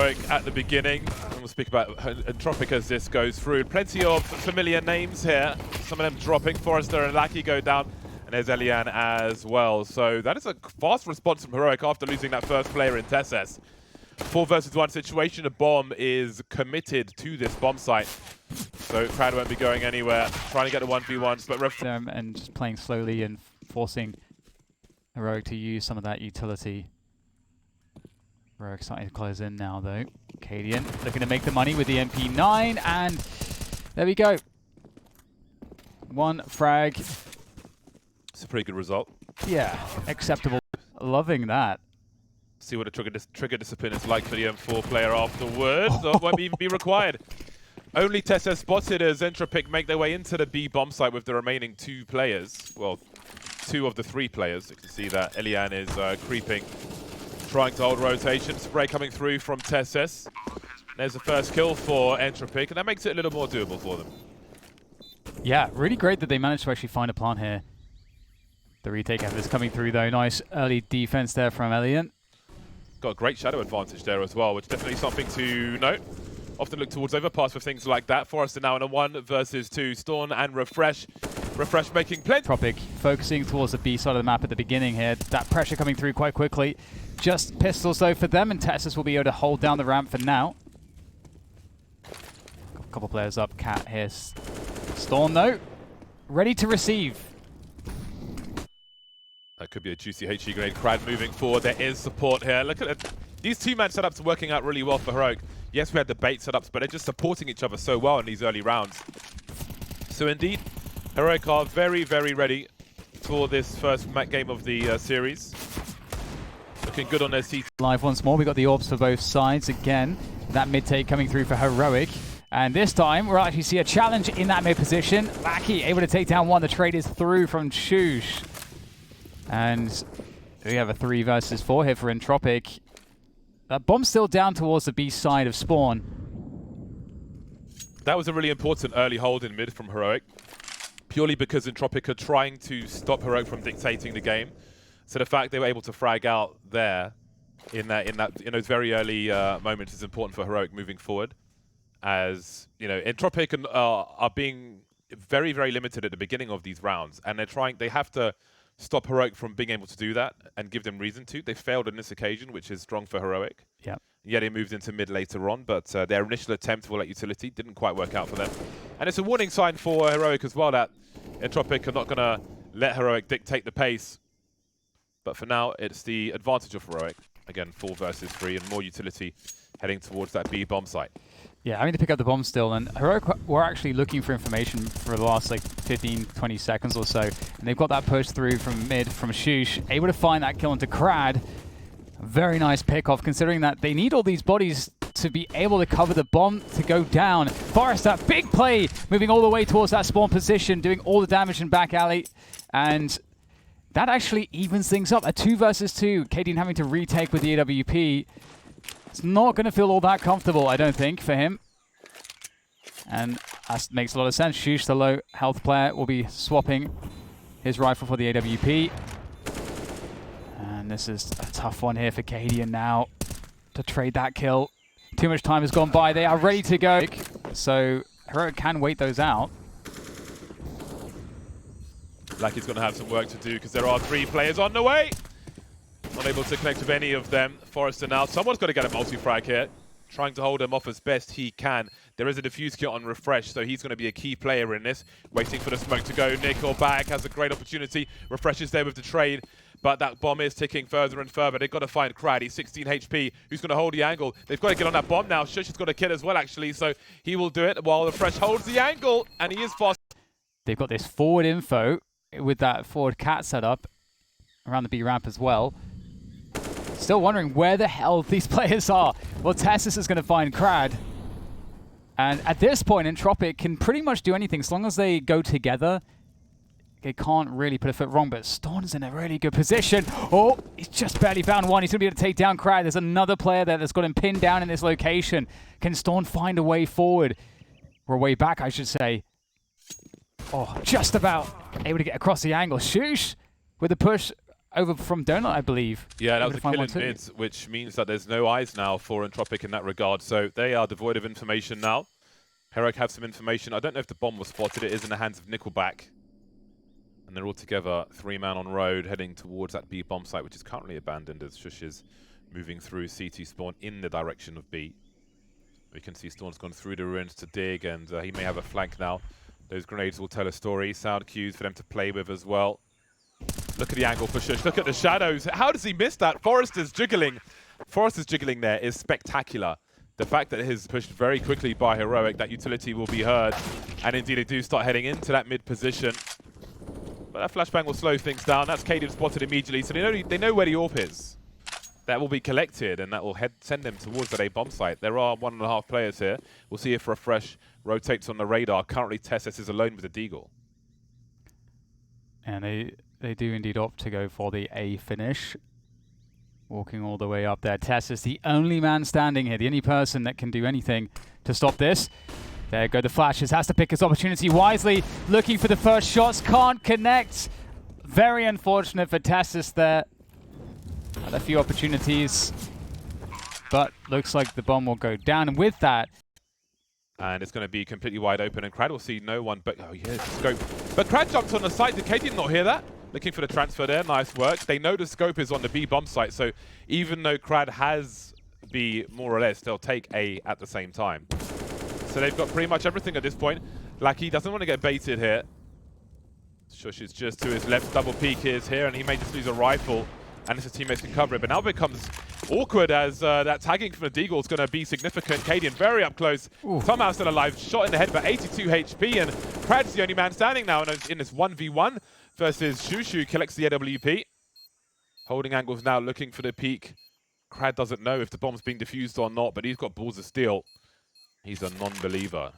Heroic at the beginning, and we'll speak about Entropiq as this goes through. Plenty of familiar names here, some of them dropping. Forrester and Lackey go down, and there's Elian as well. So that is a fast response from Heroic after losing that first player in Tesses. 4 versus 1 situation, a bomb is committed to this bomb site. So Crowd won't be going anywhere, trying to get the 1v1s, but and just playing slowly and forcing Heroic to use some of that utility. Heroic starting to close in now though. Cadian looking to make the money with the MP9, and there we go. 1 frag. It's a pretty good result. Yeah, acceptable. Loving that. See what a trigger discipline is like for the M4 player afterwards. So it won't even be required. Only Tesses spotted as Entropiq make their way into the B bomb site with the remaining 2 players. Well, 2 of the 3 players. You can see that Elian is creeping, trying to hold rotation. Spray coming through from Tesses. There's the first kill for Entropiq, and that makes it a little more doable for them. Yeah, really great that they managed to actually find a plant here. The retake effort is coming through though. Nice early defense there from Elian. Got a great shadow advantage there as well, which is definitely something to note. Often look towards overpass for things like that. Forrester now in a 1 versus 2. Storm and Refresh. Refresh making plenty. Entropiq focusing towards the B side of the map at the beginning here. That pressure coming through quite quickly. Just pistols though for them, and Tesses will be able to hold down the ramp for now. A couple players up. Cat here. Storm though, ready to receive. That could be a juicy HE grenade. Crad moving forward. There is support here. Look at it. These 2-man setups are working out really well for Heroic. Yes, we had the bait setups, but they're just supporting each other so well in these early rounds. So indeed, Heroic are very, very ready for this first game of the series. Looking good on their CT. Live once more. We got the orbs for both sides again. That mid take coming through for Heroic. And this time, we'll actually see a challenge in that mid position. Lackey able to take down 1. The trade is through from Shush. And we have a 3 versus 4 here for Entropiq. That bomb's still down towards the B side of Spawn. That was a really important early hold in mid from Heroic, purely because Entropiq are trying to stop Heroic from dictating the game. So the fact they were able to frag out there in those very early moments is important for Heroic moving forward. As you know, Entropiq are being very, very limited at the beginning of these rounds, and they have to stop Heroic from being able to do that and give them reason to. They failed on this occasion, which is strong for Heroic. Yeah. Yeah, they moved into mid later on, but their initial attempt for that utility didn't quite work out for them. And it's a warning sign for Heroic as well that Entropiq are not going to let Heroic dictate the pace. But for now, it's the advantage of Heroic. Again, 4 versus 3 and more utility heading towards that B bomb site. Yeah, having to pick up the bomb still, and Heroic were actually looking for information for the last like 15, 20 seconds or so, and they've got that push through from mid, from Shush, able to find that kill into Crad. Very nice pick-off, considering that they need all these bodies to be able to cover the bomb to go down. Forrester, big play, moving all the way towards that spawn position, doing all the damage in back alley, and that actually evens things up. A 2 versus 2, Cadian having to retake with the AWP. It's not going to feel all that comfortable, I don't think, for him. And that makes a lot of sense. Shush, the low health player, will be swapping his rifle for the AWP. And this is a tough one here for Cadian now to trade that kill. Too much time has gone by. They are ready to go. So Heroic can wait those out. Lackey's going to have some work to do because there are 3 players on the way. Not able to connect with any of them. Forrester now. Someone's got to get a multi-frag here. Trying to hold him off as best he can. There is a defuse kit on Refresh, so he's going to be a key player in this. Waiting for the smoke to go. Nicolai has a great opportunity. Refresh is there with the trade, but that bomb is ticking further and further. They've got to find Crad. He's 16 HP. Who's going to hold the angle? They've got to get on that bomb now. Shush has got a kit as well, actually, so he will do it while Refresh holds the angle, and he is fast. They've got this forward info with that forward cat setup around the B ramp as well. Still wondering where the hell these players are. Well, Tesses is going to find Crad. And at this point, Entropiq can pretty much do anything. As long as they go together, they can't really put a foot wrong. But Storm's in a really good position. Oh, he's just barely found 1. He's going to be able to take down Crad. There's another player there that's got him pinned down in this location. Can Storm find a way forward? Or a way back, I should say. Oh, just about able to get across the angle. Shush with the push over from Donut, I believe. Yeah, that was a kill in mid, which means that there's no eyes now for Entropiq in that regard. So they are devoid of information now. Heroic have some information. I don't know if the bomb was spotted. It is in the hands of Nickelback. And they're all together, 3-man on road, heading towards that B bomb site, which is currently abandoned as Shush is moving through CT spawn in the direction of B. We can see Storm's gone through the ruins to dig, and he may have a flank now. Those grenades will tell a story. Sound cues for them to play with as well. Look at the angle for Shush. Look at the shadows. How does he miss that? Forrester's jiggling. Forrester's jiggling there is spectacular. The fact that it is pushed very quickly by Heroic, that utility will be heard. And indeed, they do start heading into that mid position. But that flashbang will slow things down. That's Cadian spotted immediately, so they know where the AWP is. That will be collected, and that will send them towards that A bomb site. There are 1.5 players here. We'll see if Refresh rotates on the radar. Currently, Tessus is alone with the Deagle. And they do indeed opt to go for the A finish. Walking all the way up there. Tessus, the only man standing here, the only person that can do anything to stop this. There go the flashes, has to pick his opportunity wisely. Looking for the first shots, can't connect. Very unfortunate for Tessus there. Had a few opportunities, but looks like the bomb will go down. And with that... And it's going to be completely wide open, and Crad will see no one, but oh yeah, scope. But Crad jumps on the site. Did Cadian not hear that? Looking for the transfer there, nice work. They know the scope is on the B bomb site, so even though Crad has B, more or less, they'll take A at the same time. So they've got pretty much everything at this point. Lackey doesn't want to get baited here. Shush is just to his left, double peek is here, and he may just lose a rifle, and his teammates can cover it. But now it becomes awkward as that tagging from the Deagle is going to be significant. Cadian very up close, somehow still alive, shot in the head for 82 HP, and Crad's the only man standing now in this 1v1 versus Shushu, collects the AWP. Holding angles now, looking for the peak. Crad doesn't know if the bomb's being defused or not, but he's got balls of steel. He's a non-believer.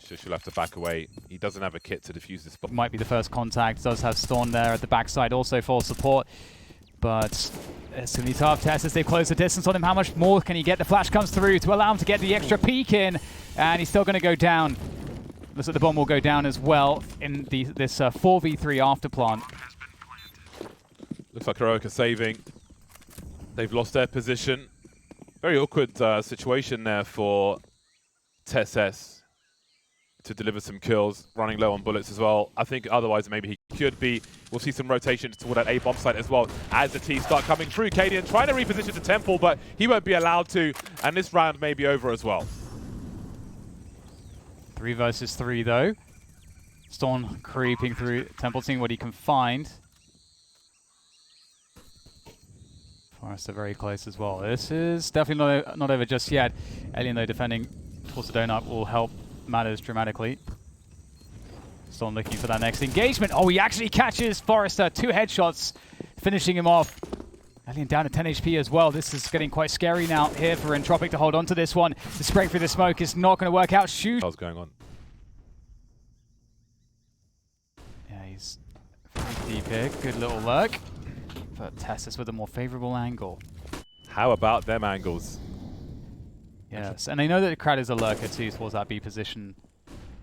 Shush will have to back away. He doesn't have a kit to defuse this bomb. Might be the first contact. Does have Storm there at the backside also for support. But it's going to be tough. Tessus, they've closed the distance on him. How much more can he get? The flash comes through to allow him to get the extra peek in. And he's still going to go down. Looks like the bomb will go down as well in this 4v3 after plant. Looks like Heroic are saving. They've lost their position. Very awkward situation there for Tessus to deliver some kills, running low on bullets as well. I think otherwise maybe he could be. We'll see some rotations toward that A bomb site as well as the T start coming through. Cadian trying to reposition to Temple, but he won't be allowed to, and this round may be over as well. 3 versus 3 though. Storm creeping through Temple, seeing what he can find. Forrester very close as well. This is definitely not over just yet. Alien though defending towards the donut will help matters dramatically. Storm looking for that next engagement. Oh, he actually catches Forrester. 2 headshots, finishing him off. Alien down to 10 HP as well. This is getting quite scary now here for Entropiq to hold on to this one. The spray through the smoke is not going to work out. Shoot. What's going on? Yeah, he's very deep here. Good little lurk. But Tessus with a more favorable angle. How about them angles? Yes, and they know that Crad is a lurker too towards that B position.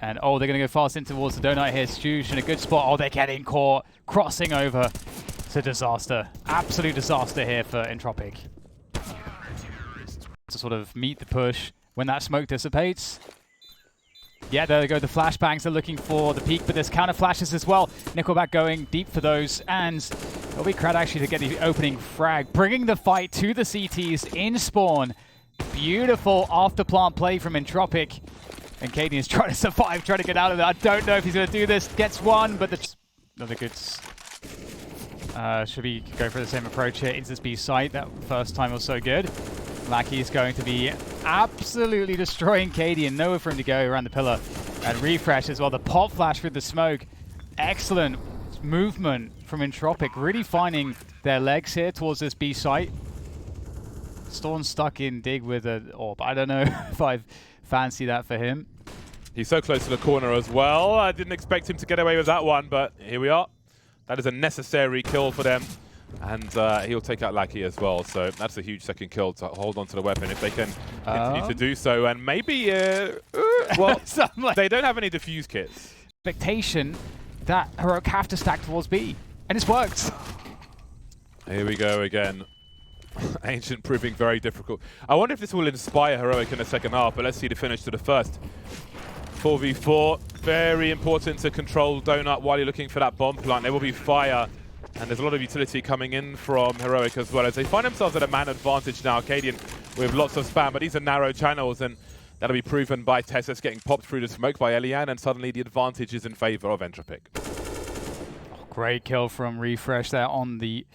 And oh, they're going to go fast in towards the donut here. Stoosh in a good spot. Oh, they're getting caught. Crossing over. It's a disaster. Absolute disaster here for Entropiq. To sort of meet the push when that smoke dissipates. Yeah, there they go. The flashbangs are looking for the peak, but there's counter flashes as well. Nickelback going deep for those, and it'll be Crad actually to get the opening frag, bringing the fight to the CTs in spawn. Beautiful after plant play from Entropiq. And Cadian is trying to survive, trying to get out of there. I don't know if he's going to do this. Gets one, but another good. Should be going for the same approach here into this B site. That first time was so good. Lackey is going to be absolutely destroying Cadian. Nowhere for him to go around the pillar. And Refresh as well. The pop flash with the smoke. Excellent movement from Entropiq. Really finding their legs here towards this B site. Storm stuck in dig with an AWP. I don't know if I fancy that for him. He's so close to the corner as well. I didn't expect him to get away with that one, but here we are. That is a necessary kill for them. And he'll take out Lackey as well. So that's a huge second kill to hold on to the weapon if they can continue to do so. And maybe, well, they don't have any defuse kits. Expectation that Heroic have to stack towards B. And it's worked. Here we go again. Ancient proving very difficult. I wonder if this will inspire Heroic in the second half, but let's see the finish to the first. 4v4, very important to control Donut while you're looking for that bomb plant. There will be fire, and there's a lot of utility coming in from Heroic as well, as they find themselves at a man advantage now. Cadian with lots of spam, but these are narrow channels, and that'll be proven by Tessus getting popped through the smoke by Elian, and suddenly the advantage is in favor of Entropiq. Oh, great kill from Refresh there on the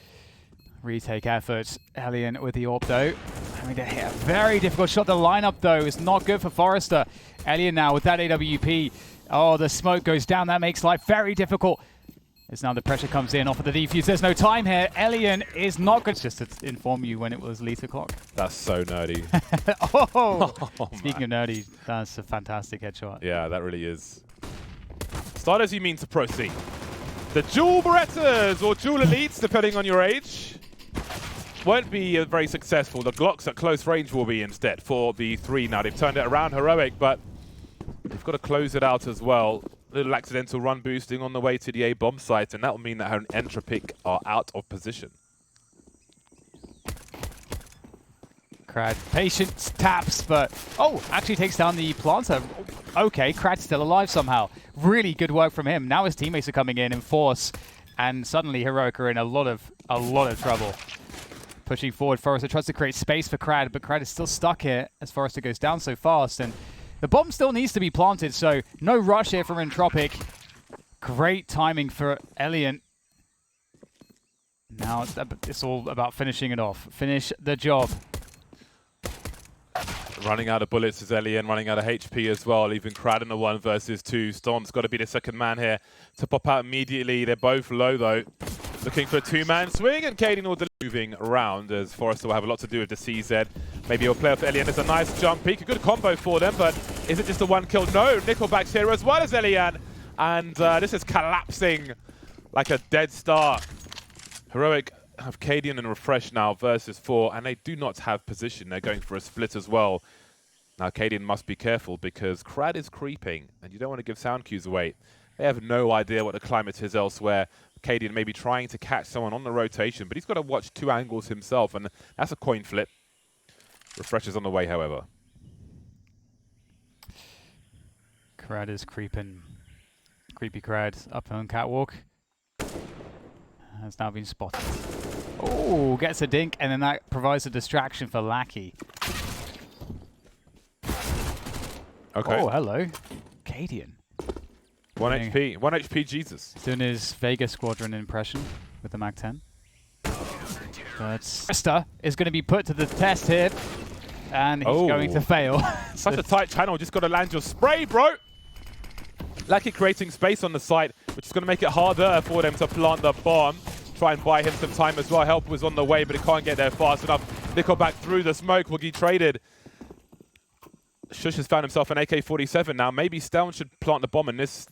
retake efforts. Elian with the AWP though. Having to hit a very difficult shot. The lineup though is not good for Forrester. Elian now with that AWP. Oh, the smoke goes down. That makes life very difficult. As now the pressure comes in off of the defuse. There's no time here. Elian is not good. Just to inform you when it was Lethal Clock. That's so nerdy. Speaking of nerdy, that's a fantastic headshot. Yeah, that really is. Start as you mean to proceed. The Dual Berettas, or Dual Elites, depending on your age, won't be very successful. The Glocks at close range will be instead for the 3 now. They've turned it around Heroic, but they've got to close it out as well. Little accidental run boosting on the way to the A bomb site, and that will mean that Entropiq are out of position. Krad, patience, taps, but actually takes down the planter. Okay, Krad's still alive somehow. Really good work from him. Now his teammates are coming in force, and suddenly Heroic are in a lot of trouble. Pushing forward, Forrester tries to create space for Krad, but Krad is still stuck here as Forrester goes down so fast, and the bomb still needs to be planted, so no rush here from Entropiq. Great timing for Elian. Now it's all about finishing it off. Finish the job. Running out of bullets is Elian, running out of HP as well, leaving Krad in the 1 versus 2. Storm's got to be the second man here to pop out immediately. They're both low though. Looking for a 2-man swing, and Cadian will moving around as Forrester will have a lot to do with the CZ. Maybe he'll play off Elian. There's a nice jump peek, a good combo for them, but is it just a 1 kill? No, Nickelback's here as well as Elian, and this is collapsing like a dead start. Heroic have Cadian and Refresh now versus 4, and they do not have position. They're going for a split as well. Now Cadian must be careful because Krad is creeping, and you don't want to give sound cues away. They have no idea what the climate is elsewhere. Cadian may be trying to catch someone on the rotation, but he's got to watch 2 angles himself, and that's a coin flip. Refresh is on the way, however. Krad is creeping. Creepy Krad up on catwalk. Has now been spotted. Oh, gets a dink, and then that provides a distraction for Lackey. Okay. Oh, hello. Cadian. 1 HP. 1 HP Jesus. He's doing his Vega Squadron impression with the Mag-10. But Forrester is going to be put to the test here, and he's going to fail. Such a tight channel, just got to land your spray, bro! Lackey creating space on the site, which is going to make it harder for them to plant the bomb. Try and buy him some time as well. Help was on the way, but he can't get there fast enough. Nickelback through the smoke will be traded. Shush has found himself an AK-47 now. Maybe Steln should plant the bomb in this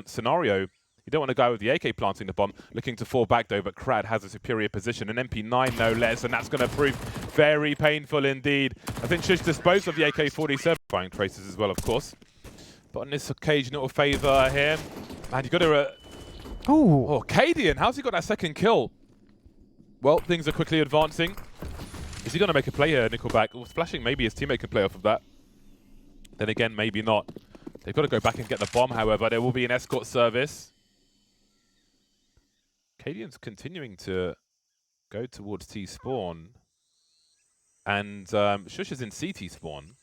scenario. You don't want to go with the AK planting the bomb, looking to fall back though, but Krad has a superior position, an MP9 no less, and that's going to prove very painful indeed. I think Shush disposed of the AK-47, buying traces as well, of course. But on this occasion, it will favour him. And you got to... Oh, Cadian, how's he got that second kill? Well, things are quickly advancing. Is he going to make a play here, Nickelback? Well, flashing, maybe his teammate can play off of that. Then again, maybe not. They've got to go back and get the bomb, however. There will be an escort service. Cadian's continuing to go towards T-spawn. And Shush is in CT spawn.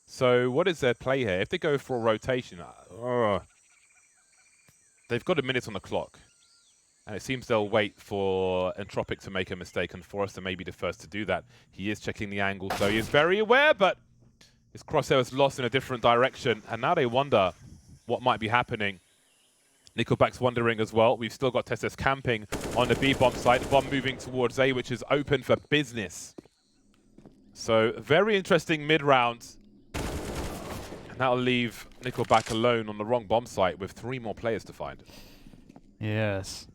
So what is their play here? If they go for a rotation, they've got a minute on the clock. And it seems they'll wait for Entropiq to make a mistake, and Forrester may be the first to do that. He is checking the angle, so he is very aware, but his crosshair is lost in a different direction, and now they wonder what might be happening. Nickelback's wondering as well. We've still got Tessus camping on the B bomb site. Bomb moving towards A, which is open for business. So very interesting mid-round. And that'll leave Nickelback alone on the wrong bomb site with 3 more players to find. Yes.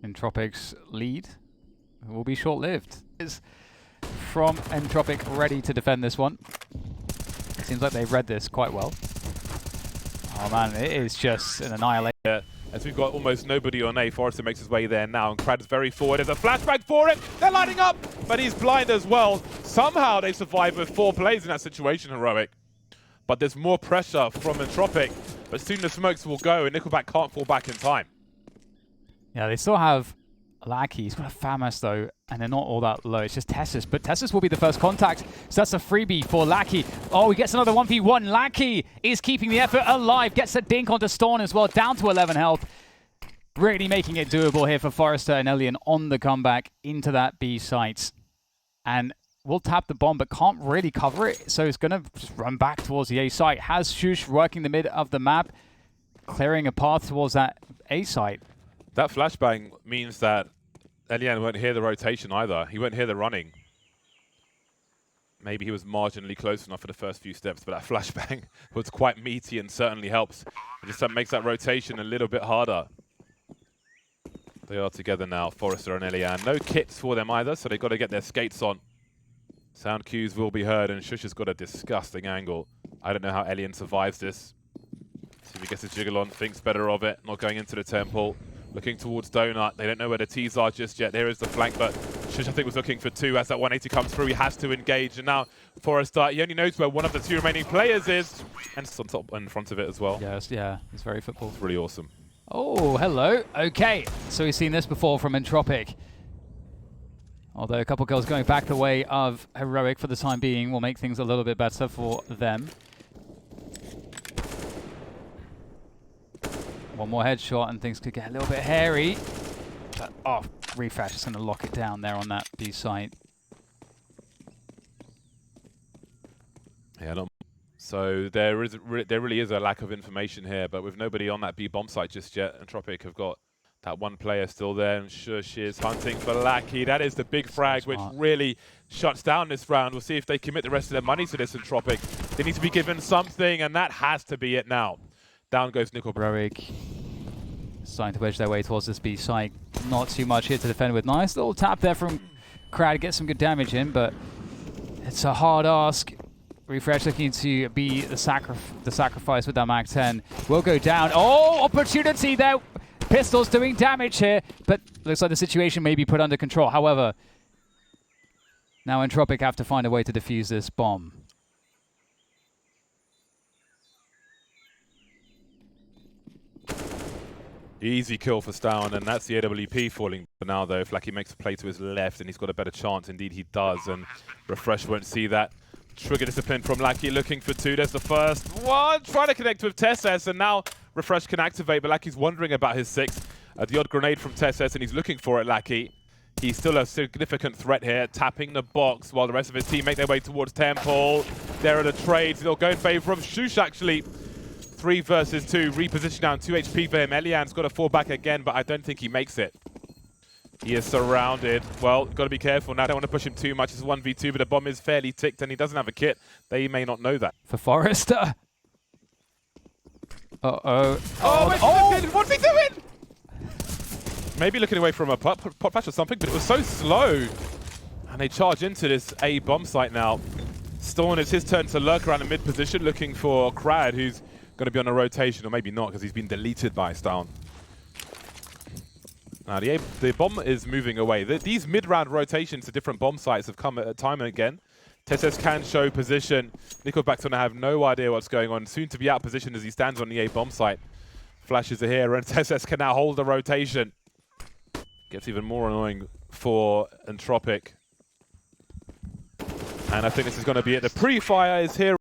Entropiq's lead will be short-lived. Is from Entropiq ready to defend this one. It seems like they've read this quite well. Oh man, it is just an annihilation. As we've got almost nobody on A, Forrester makes his way there now, and Crad's very forward. There's a flashback for him. They're lining up, but he's blind as well. Somehow they survive with 4 players in that situation, Heroic. But there's more pressure from Entropiq, but soon the smokes will go, and Nickelback can't fall back in time. Yeah, they still have Lackey. He's got a FAMAS though, and they're not all that low. It's just Tessus, but Tessus will be the first contact. So that's a freebie for Lackey. Oh, he gets another 1v1. Lackey is keeping the effort alive. Gets a dink onto Storm as well, down to 11 health. Really making it doable here for Forrester and Elian on the comeback into that B site. And will tap the bomb, but can't really cover it. So it's going to just run back towards the A site. Has Shush working the mid of the map, clearing a path towards that A site. That flashbang means that Elian won't hear the rotation either. He won't hear the running. Maybe he was marginally close enough for the first few steps, but that flashbang was quite meaty and certainly helps. It just makes that rotation a little bit harder. They are together now, Forrester and Elian. No kits for them either, so they've got to get their skates on. Sound cues will be heard, and Shush has got a disgusting angle. I don't know how Elian survives this. See if he gets his jiggle on, thinks better of it, not going into the temple. Looking towards Donut. They don't know where the T's are just yet. There is the flank, but Shush, I think, was looking for 2. As that 180 comes through, he has to engage. And now Forrester, he only knows where one of the 2 remaining players is. And it's on top in front of it as well. Yes, yeah, it's very football. It's really awesome. Oh, hello. Okay, so we've seen this before from Entropiq. Although a couple kills going back the way of Heroic for the time being will make things a little bit better for them. One more headshot and things could get a little bit hairy. But, oh, Refresh is going to lock it down there on that B site. Yeah, so there really is a lack of information here, but with nobody on that B bomb site just yet, Entropiq have got that 1 player still there, and Shush is hunting for Lackey. That is the big frag, which really shuts down this round. We'll see if they commit the rest of their money to this, Entropiq. They need to be given something, and that has to be it now. Down goes Nicolai. Starting to wedge their way towards this B site. Not too much here to defend with. Nice little tap there from Crad. Get some good damage in, but it's a hard ask. Refresh looking to be the sacrifice with that Mag 10. Will go down. Oh, opportunity there. Pistols doing damage here, but looks like the situation may be put under control. However, now Entropiq have to find a way to defuse this bomb. Easy kill for Stown, and that's the AWP falling now, though. If Lackey makes a play to his left, and he's got a better chance. Indeed, he does, and Refresh won't see that. Trigger discipline from Lackey, looking for 2. There's the first one, trying to connect with Tessus, and now Refresh can activate, but Lackey's wondering about his 6. The odd grenade from Tessus, and he's looking for it, Lackey. He's still a significant threat here, tapping the box while the rest of his team make their way towards Temple. There are the trades. They'll go in favor of Shush, actually. 3 versus 2, reposition down 2 HP for him. Elian's got to fall back again, but I don't think he makes it. He is surrounded. Well, got to be careful now. Don't want to push him too much. It's 1v2, but the bomb is fairly ticked, and he doesn't have a kit. They may not know that. For Forrester. Uh-oh. Oh, what's he doing? Maybe looking away from a pot patch or something, but it was so slow. And they charge into this A bomb site now. Storm, it's his turn to lurk around the mid position, looking for Crad, who's going to be on a rotation, or maybe not, because he's been deleted by Stown. Now, the bomb is moving away. These mid-round rotations to different bomb sites have come at time and again. Tessus can show position. Nickelback's going to have no idea what's going on. Soon to be out position as he stands on the A bomb site. Flashes are here, and Tessus can now hold the rotation. Gets even more annoying for Entropiq. And I think this is going to be it. The pre-fire is here.